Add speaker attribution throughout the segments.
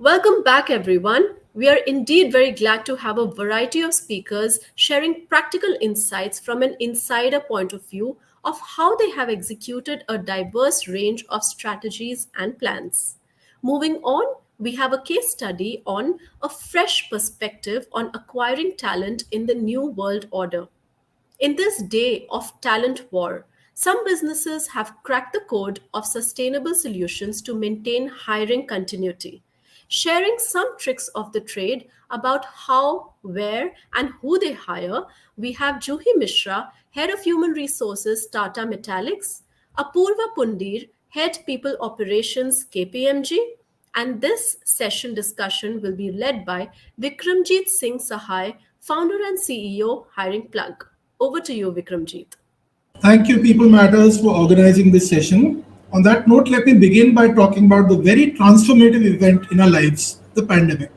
Speaker 1: Welcome back, everyone. We are indeed very glad to have a variety of speakers sharing practical insights from an insider point of view of how they have executed a diverse range of strategies and plans. Moving on, we have a case study on a fresh perspective on acquiring talent in the new world order. In this day of talent war, some businesses have cracked the code of sustainable solutions to maintain hiring continuity. Sharing some tricks of the trade about how, where, and who they hire, we have Juhi Mishra, Head of Human Resources, Tata Metaliks, Apurva Pundir, Head People Operations, KPMG, and this session discussion will be led by Vikramjit Singh Sahaye, founder and CEO, Hiring Plug. Over to you, Vikramjit.
Speaker 2: Thank you, People Matters, for organizing this session. On that note, let me begin by talking about the very transformative event in our lives, the pandemic.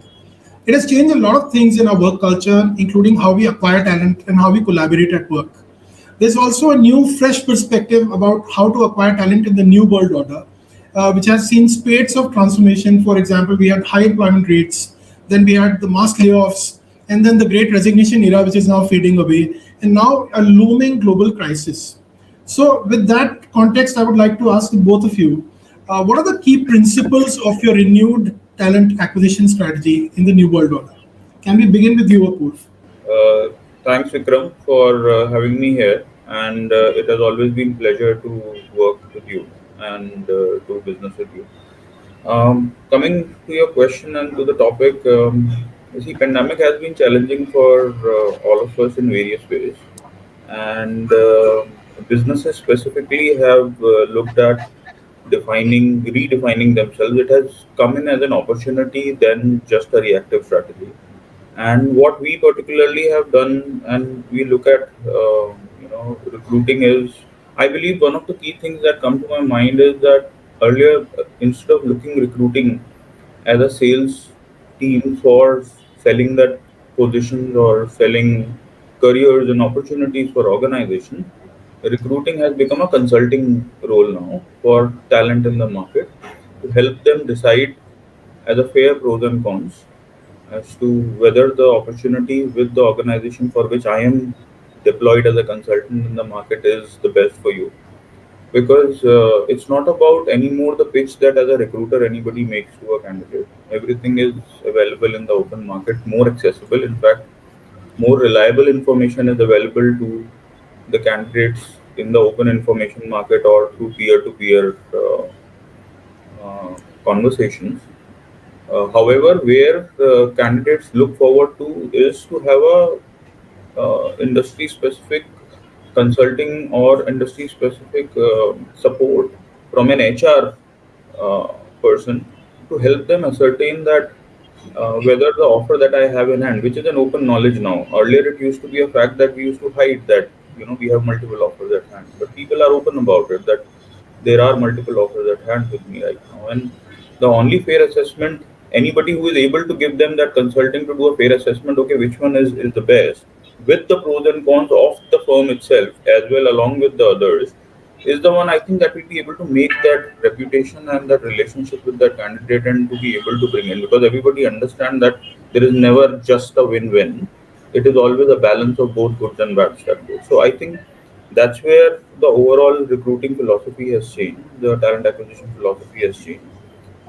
Speaker 2: It has changed a lot of things in our work culture, including how we acquire talent and how we collaborate at work. There's also a new, fresh perspective about how to acquire talent in the new world order, which has seen spades of transformation. For example, we had high employment rates, then we had the mass layoffs, and then the great resignation era, which is now fading away, and now a looming global crisis. So, with that context, I would like to ask both of you, what are the key principles of your renewed talent acquisition strategy in the new world order? Can we begin with you, Apurva?
Speaker 3: Thanks, Vikram, for having me here. And it has always been a pleasure to work with you and do business with you. Coming to your question and to the topic, you see, pandemic has been challenging for all of us in various ways. And businesses specifically have looked at redefining themselves. It has come in as an opportunity than just a reactive strategy. And what we particularly have done, and we look at, recruiting is, I believe one of the key things that come to my mind is that earlier, instead of looking recruiting as a sales team for selling that positions or selling careers and opportunities for organization, recruiting has become a consulting role now for talent in the market to help them decide as a fair pros and cons as to whether the opportunity with the organization for which I am deployed as a consultant in the market is the best for you. Because it's not about anymore the pitch that as a recruiter anybody makes to a candidate. Everything is available in the open market, more accessible. In fact, more reliable information is available to the candidates in the open information market or through peer-to-peer conversations. However, where candidates look forward to is to have a industry-specific consulting or industry-specific support from an HR person to help them ascertain that whether the offer that I have in hand, which is an open knowledge now. Earlier, it used to be a fact that we used to hide that we have multiple offers at hand, but people are open about it that there are multiple offers at hand with me right now, and the only fair assessment, anybody who is able to give them that consulting to do a fair assessment, okay, which one is the best, with the pros and cons of the firm itself as well along with the others, is the one I think that will be able to make that reputation and that relationship with that candidate and to be able to bring in, because everybody understands that there is never just a win-win. It is always a balance of both goods and bads that goes. So I think that's where the overall recruiting philosophy has changed, the talent acquisition philosophy has changed.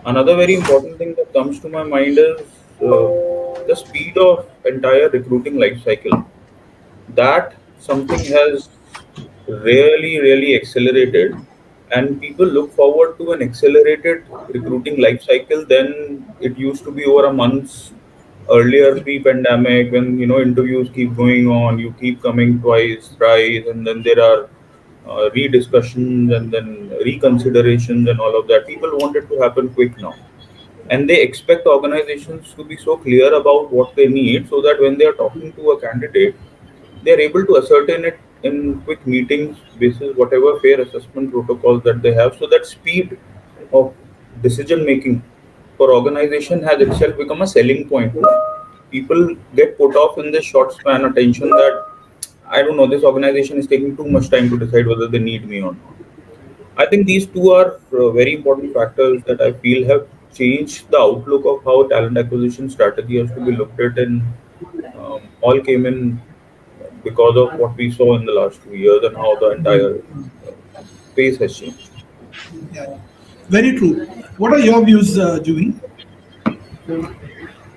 Speaker 3: Another very important thing that comes to my mind is the speed of entire recruiting life cycle. That something has really accelerated, and people look forward to an accelerated recruiting life cycle than it used to be over a month's earlier pre-pandemic, when interviews keep going on, you keep coming twice, thrice, and then there are rediscussions and then reconsiderations and all of that. People want it to happen quick now, and they expect organizations to be so clear about what they need so that when they are talking to a candidate, they are able to ascertain it in quick meetings basis whatever fair assessment protocols that they have, so that speed of decision making for organization has itself become a selling point. People get put off in this short span attention that I don't know, this organization is taking too much time to decide whether they need me or not. I think these two are very important factors that I feel have changed the outlook of how talent acquisition strategy has to be looked at, and all came in because of what we saw in the last 2 years and how the entire pace has changed.
Speaker 2: Yeah, very true. What are your views, Juhi?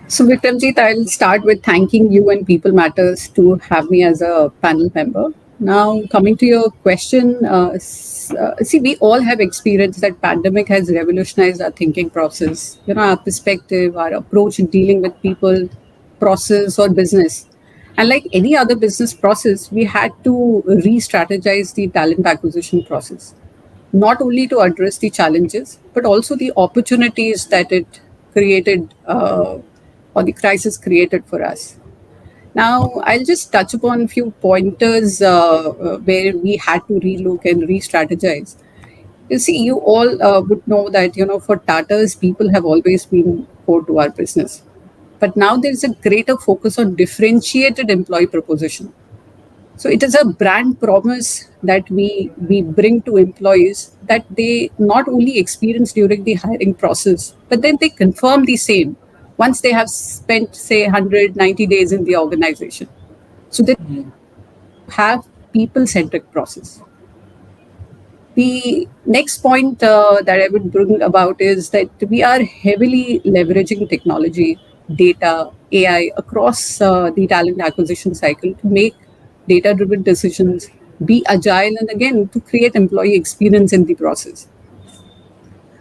Speaker 4: So, Vikramjit, I'll start with thanking you and People Matters to have me as a panel member. Now, coming to your question, see, we all have experienced that pandemic has revolutionized our thinking process, our perspective, our approach in dealing with people, process, or business. And like any other business process, we had to re-strategize the talent acquisition process, not only to address the challenges, but also the opportunities that it created or the crisis created for us. Now, I'll just touch upon a few pointers where we had to relook and re-strategize. You see, you all would know that, for Tata's, people have always been core to our business. But now there's a greater focus on differentiated employee proposition. So it is a brand promise that we bring to employees that they not only experience during the hiring process, but then they confirm the same once they have spent, say, 190 days in the organization. So they have people-centric process. The next point that I would bring about is that we are heavily leveraging technology, data, AI across the talent acquisition cycle to make data-driven decisions, be agile, and again, to create employee experience in the process.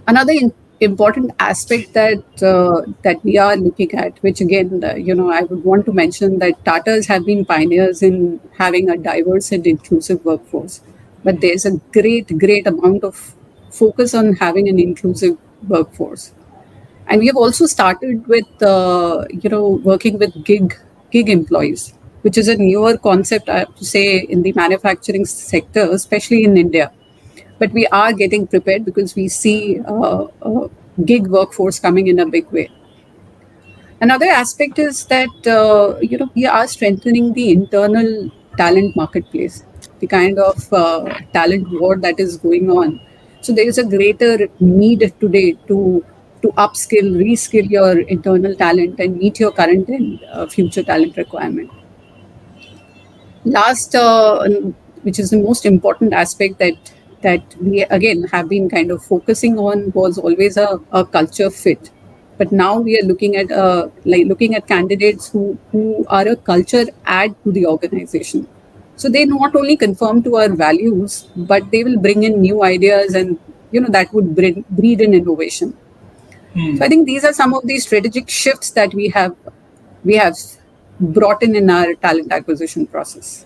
Speaker 4: Another important aspect that we are looking at, which again, I would want to mention that Tatas have been pioneers in having a diverse and inclusive workforce. But there's a great amount of focus on having an inclusive workforce. And we have also started with, working with gig employees, which is a newer concept, I have to say, in the manufacturing sector, especially in India. But we are getting prepared because we see gig workforce coming in a big way. Another aspect is that, we are strengthening the internal talent marketplace, the kind of talent war that is going on. So there is a greater need today to upskill, reskill your internal talent and meet your current and future talent requirement. Last, which is the most important aspect that we again have been kind of focusing on, was always a culture fit. But now we are looking at candidates who are a culture add to the organization. So they not only conform to our values, but they will bring in new ideas, and that would breed in innovation. So I think these are some of the strategic shifts that we have brought in our talent acquisition process.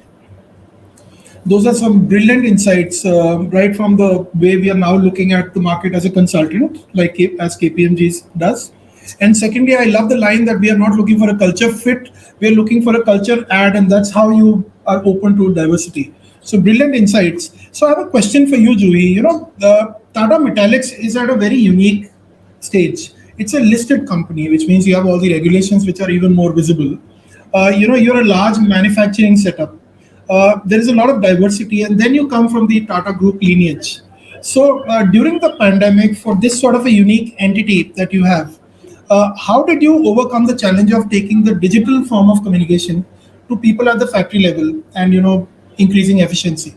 Speaker 2: Those are some brilliant insights, right from the way we are now looking at the market as a consultant, like as KPMG does. And secondly, I love the line that we are not looking for a culture fit, we are looking for a culture add, and that's how you are open to diversity. So brilliant insights. So I have a question for you, Juhi. The Tata Metaliks is at a very unique stage. It's a listed company, which means you have all the regulations which are even more visible. You're a large manufacturing setup. There is a lot of diversity, and then you come from the Tata Group lineage. So during the pandemic, for this sort of a unique entity that you have, how did you overcome the challenge of taking the digital form of communication to people at the factory level and increasing efficiency?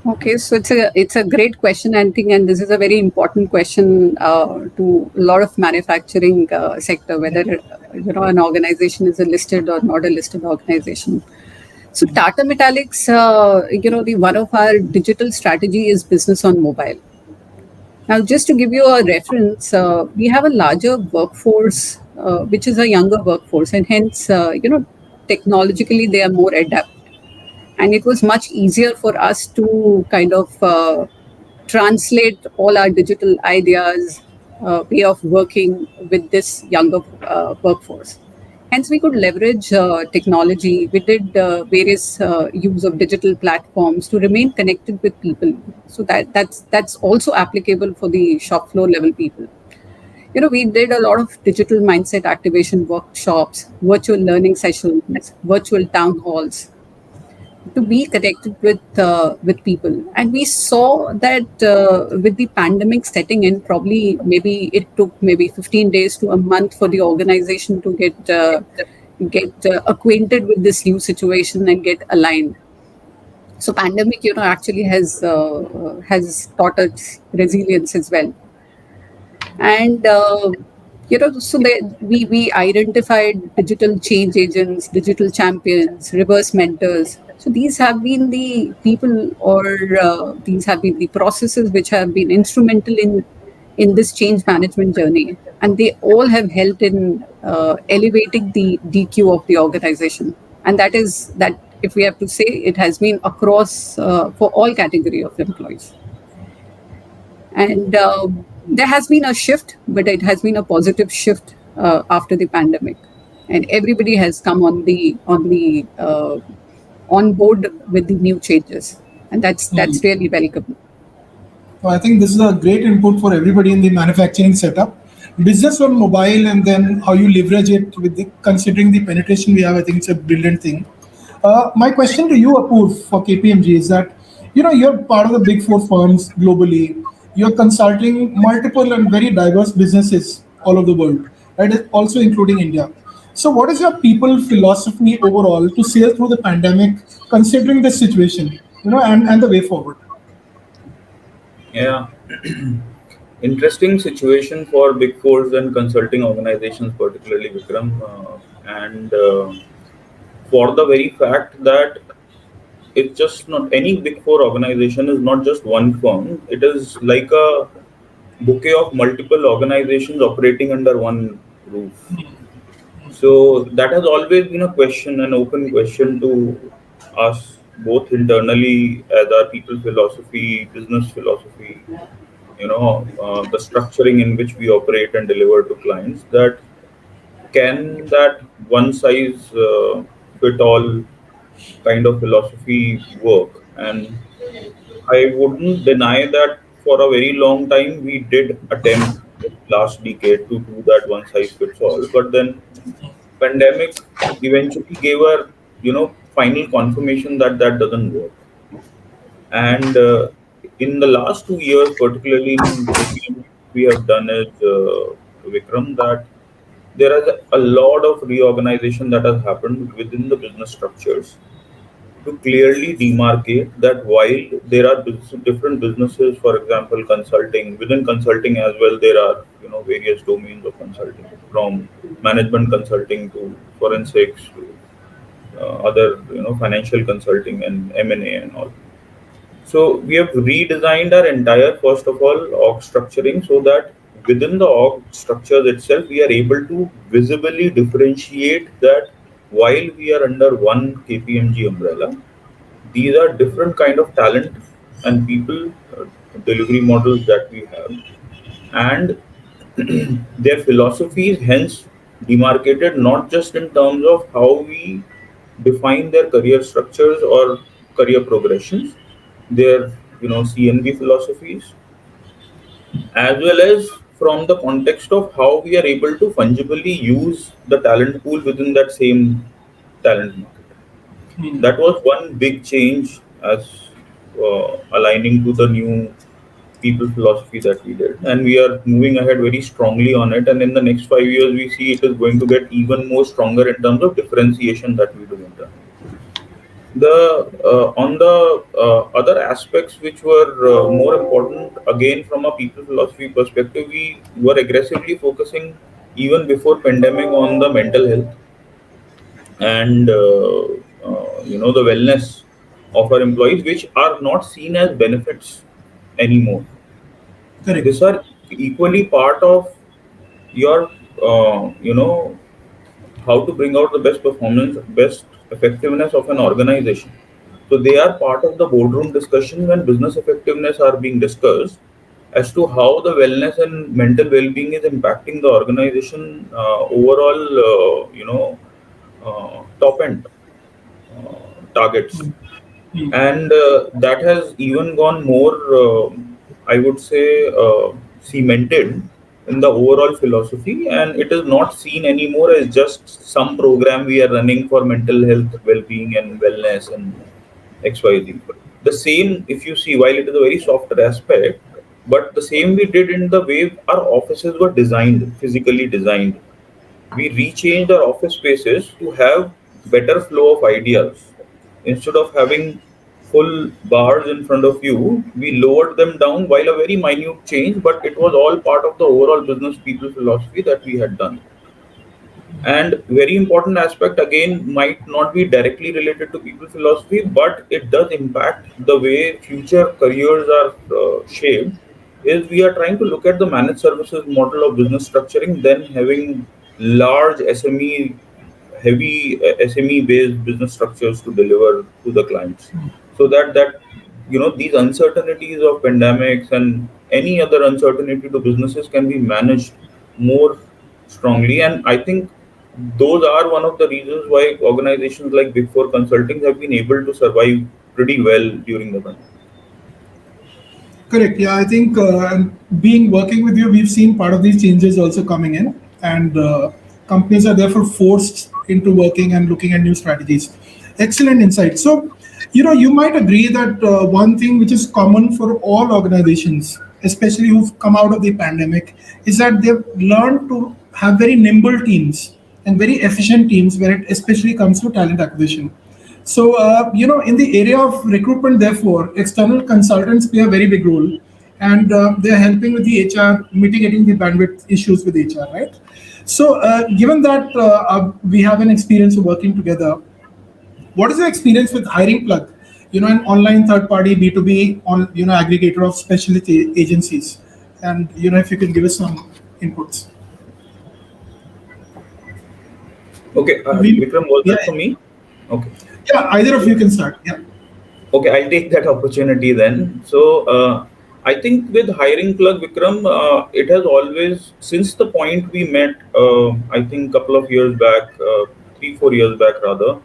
Speaker 4: Okay, so it's a great question, I think, and this is a very important question to a lot of manufacturing sector, whether an organization is a listed or not a listed organization. So Tata Metaliks, the one of our digital strategy is business on mobile. Now, just to give you a reference, we have a larger workforce, which is a younger workforce, and hence, technologically they are more adept. And it was much easier for us to kind of translate all our digital ideas, way of working with this younger workforce. Hence, we could leverage technology. We did various use of digital platforms to remain connected with people. So that's also applicable for the shop floor level people. We did a lot of digital mindset activation workshops, virtual learning sessions, virtual town halls. to be connected with people. And we saw that with the pandemic setting in, probably maybe it took maybe 15 days to a month for the organization to get acquainted with this new situation and get aligned. So pandemic, actually has taught us resilience as well. And so we identified digital change agents, digital champions, reverse mentors. So these have been the people, or these have been the processes which have been instrumental in this change management journey, and they all have helped in elevating the DQ of the organization. And that is that, if we have to say, it has been across for all category of employees. And there has been a shift, but it has been a positive shift after the pandemic, and everybody has come on board with the new changes, and that's really welcome.
Speaker 2: So I think this is a great input for everybody in the manufacturing setup. Business on mobile and then how you leverage it with considering the penetration we have, I think it's a brilliant thing. My question to you, Apurva, for KPMG is that you're part of the big four firms globally. You're consulting multiple and very diverse businesses all over the world, right? Also including India. So, what is your people philosophy overall to sail through the pandemic, considering the situation, and the way forward?
Speaker 3: Yeah. Interesting situation for big fours and consulting organizations, particularly Vikram, and for the very fact that it's just not any big four organization is not just one firm. It is like a bouquet of multiple organizations operating under one roof. So that has always been a question, an open question to us both internally as our people philosophy, business philosophy, the structuring in which we operate and deliver to clients, that can that one size fit all kind of philosophy work. And I wouldn't deny that for a very long time we did attempt last decade to do that one size fits all, but then pandemic eventually gave a final confirmation that that doesn't work. And in the last 2 years, particularly in KPMG, we have done is, Vikram, that there is a lot of reorganization that has happened within the business structures to clearly demarcate that while there are different businesses, for example, consulting, within consulting as well, there are various domains of consulting, from management consulting to forensics to other financial consulting and M&A and all. So we have redesigned our entire, first of all, org structuring, so that within the org structures itself, we are able to visibly differentiate that while we are under one KPMG umbrella, these are different kind of talent and people delivery models that we have, and their philosophies hence demarcated not just in terms of how we define their career structures or career progressions, their CNB philosophies, as well as from the context of how we are able to fungibly use the talent pool within that same talent market. That was one big change as aligning to the new people philosophy that we did, and we are moving ahead very strongly on it. And in the next 5 years, we see it is going to get even more stronger in terms of differentiation that we do internally. The on the other aspects which were more important, again from a people philosophy perspective, we were aggressively focusing even before pandemic on the mental health and the wellness of our employees, which are not seen as benefits anymore.
Speaker 2: Correct.
Speaker 3: These are equally part of your how to bring out the best performance, best effectiveness of an organization. So they are part of the boardroom discussion when business effectiveness are being discussed as to how the wellness and mental well-being is impacting the organization overall, top end targets. And that has even gone more, I would say, cemented in the overall philosophy, and it is not seen anymore as just some program we are running for mental health, well-being, and wellness, and XYZ. The same, if you see, while it is a very softer aspect, but the same we did in the way our offices were designed, physically designed. We rechanged our office spaces to have better flow of ideas. Instead of having full bars in front of you, we lowered them down, while a very minute change, but it was all part of the overall business people philosophy that we had done. And very important aspect again might not be directly related to people philosophy, but it does impact the way future careers are shaped, is we are trying to look at the managed services model of business structuring, then having large SME, heavy SME based business structures to deliver to the clients, so that these uncertainties of pandemics and any other uncertainty to businesses can be managed more strongly. And I think those are one of the reasons why organizations like Big Four Consulting have been able to survive pretty well during the pandemic.
Speaker 2: Correct. Yeah, I think being working with you, we've seen part of these changes also coming in, and companies are therefore forced into working and looking at new strategies. Excellent insight. So, you might agree that one thing which is common for all organizations, especially who've come out of the pandemic, is that they've learned to have very nimble teams and very efficient teams when it especially comes to talent acquisition. So, in the area of recruitment, therefore, external consultants play a very big role, and they're helping with the HR, mitigating the bandwidth issues with HR, right? So, given that we have an experience of working together, what is your experience with hiring plug? An online third-party B2B aggregator of specialist agencies, and if you can give us some inputs.
Speaker 3: Okay, Vikram, was that for me? Okay.
Speaker 2: Yeah, either of you can start. Yeah.
Speaker 3: Okay, I'll take that opportunity then. So, I think with hiring plug, Vikram, it has always, since the point we met, I think a couple of years back, 3-4 years back rather,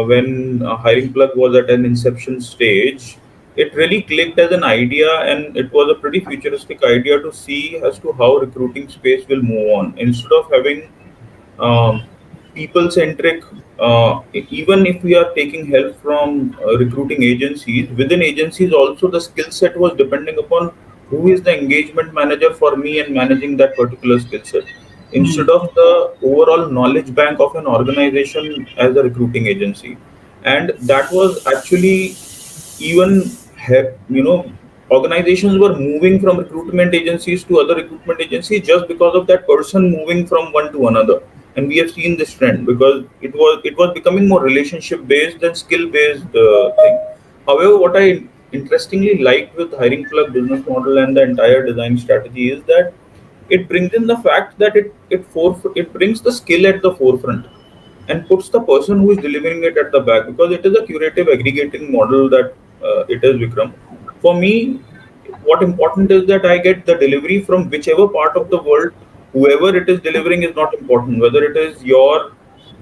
Speaker 3: when hiring plug was at an inception stage, it really clicked as an idea, and it was a pretty futuristic idea to see as to how recruiting space will move on. Instead of having people centric, even if we are taking help from recruiting agencies, within agencies also the skill set was depending upon who is the engagement manager for me and managing that particular skill set, instead of the overall knowledge bank of an organization as a recruiting agency. And that was actually, even organizations were moving from recruitment agencies to other recruitment agencies just because of that person moving from one to another. And we have seen this trend because it was becoming more relationship based than skill based thing. However, what I interestingly liked with hiring plug business model and the entire design strategy is that it brings in the fact that it brings the skill at the forefront and puts the person who is delivering it at the back, because it is a curative aggregating model that it is, Vikram. For me, what important is that I get the delivery from whichever part of the world whoever it is delivering is not important, whether it is your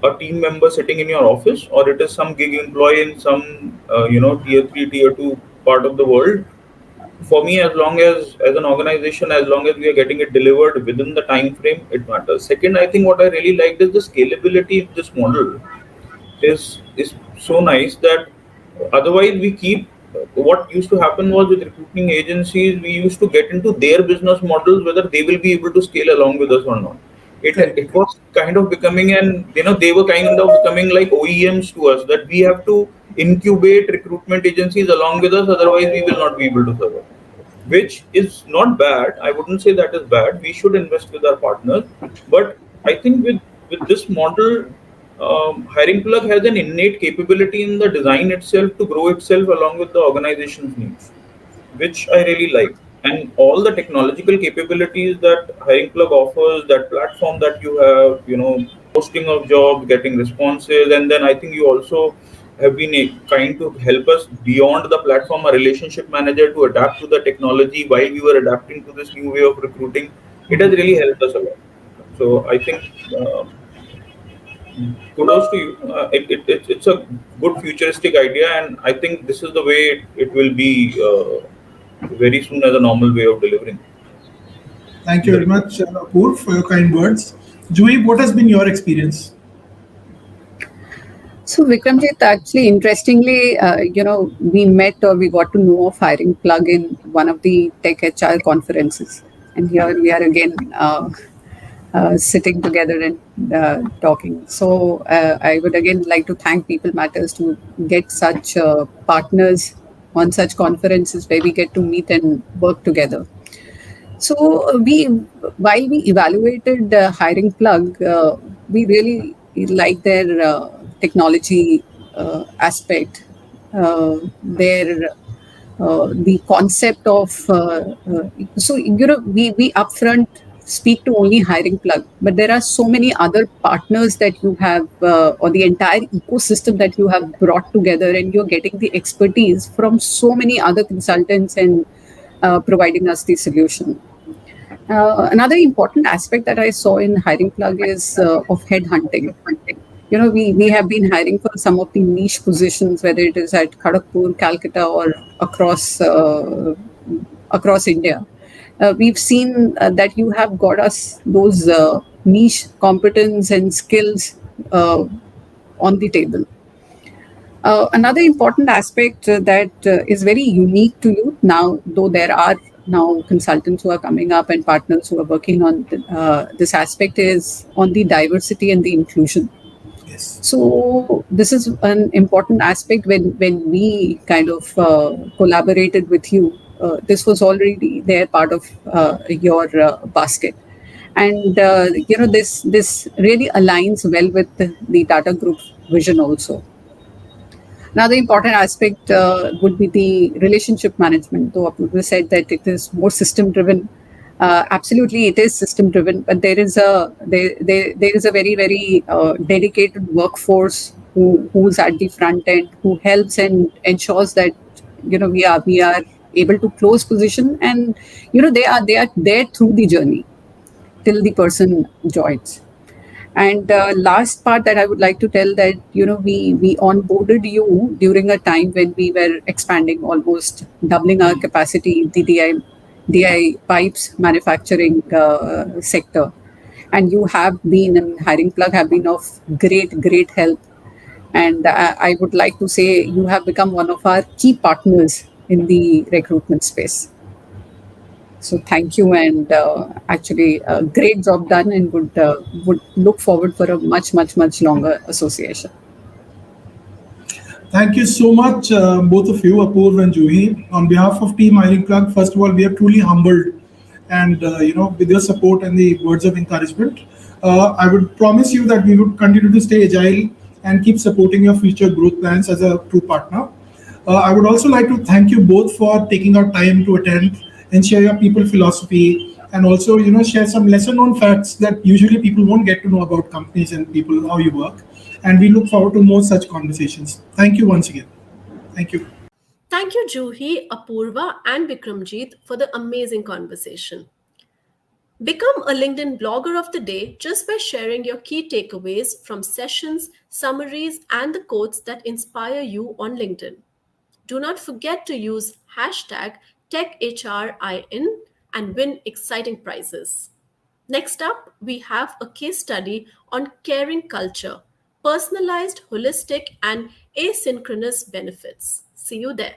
Speaker 3: a team member sitting in your office or it is some gig employee in some tier 3 tier 2 part of the world. For me, as an organization, as long as we are getting it delivered within the time frame, it matters. Second, I think what I really liked is the scalability of this model is so nice that otherwise we keep, what used to happen was with recruiting agencies, we used to get into their business models whether they will be able to scale along with us or not. It was kind of becoming, and they were kind of becoming like OEMs to us, that we have to incubate recruitment agencies along with us, otherwise we will not be able to survive, which is not bad. I wouldn't say that is bad. We should invest with our partners. But I think with this model, hiring plug has an innate capability in the design itself to grow itself along with the organization's needs, which I really like. And all the technological capabilities that hiring plug offers, that platform that you have, posting of jobs, getting responses, and then I think you also have been kind to help us beyond the platform, a relationship manager to adapt to the technology while we were adapting to this new way of recruiting. It has really helped us a lot. So I think kudos to you. It's a good futuristic idea, and I think this is the way it will be very soon as a normal way of delivering.
Speaker 2: Thank you very much, Apurva, for your kind words. Juhi, what has been your experience?
Speaker 4: So Vikramjit, actually, interestingly, we met or we got to know of hiring plug in one of the tech HR conferences, and here we are again sitting together and talking. So I would again like to thank People Matters to get such partners on such conferences where we get to meet and work together. So while we evaluated hiring plug, we really like their technology aspect, their the concept of we upfront speak to only hiring plug, but there are so many other partners that you have or the entire ecosystem that you have brought together, and you're getting the expertise from so many other consultants and providing us the solution. Another important aspect that I saw in hiring plug is of headhunting. We have been hiring for some of the niche positions, whether it is at Kharagpur, Calcutta, or across India. We've seen that you have got us those niche competence and skills on the table. Another important aspect that is very unique to you now, though there are now consultants who are coming up and partners who are working on this aspect, is on the diversity and the inclusion.
Speaker 2: Yes.
Speaker 4: So this is an important aspect when we kind of collaborated with you. This was already there part of your basket, and this really aligns well with the Tata Group vision also. Another important aspect would be the relationship management. Though Apurva said that it is more system driven, absolutely it is system driven, but there is a very very dedicated workforce who's at the front end, who helps and ensures that we are able to close position, and they are there through the journey till the person joins. And last part that I would like to tell that we onboarded you during a time when we were expanding, almost doubling our capacity in the DI pipes manufacturing sector, and you have been and hiring plug have been of great help. And I would like to say you have become one of our key partners in the recruitment space. So thank you, and actually a great job done, and would look forward for a much longer association.
Speaker 2: Thank you so much, both of you, Apurva and Juhi. On behalf of Team Hiring Plug, first of all, we are truly humbled, and with your support and the words of encouragement, I would promise you that we would continue to stay agile and keep supporting your future growth plans as a true partner. I would also like to thank you both for taking out time to attend and share your people philosophy, and also share some lesser known facts that usually people won't get to know about companies and people, how you work. And we look forward to more such conversations. Thank you once again. Thank you.
Speaker 1: Thank you, Juhi, Apurva, and Vikramjit for the amazing conversation. Become a LinkedIn blogger of the day just by sharing your key takeaways from sessions, summaries, and the quotes that inspire you on LinkedIn. Do not forget to use hashtag TechHRIN and win exciting prizes. Next up, we have a case study on caring culture, personalized, holistic, and asynchronous benefits. See you there.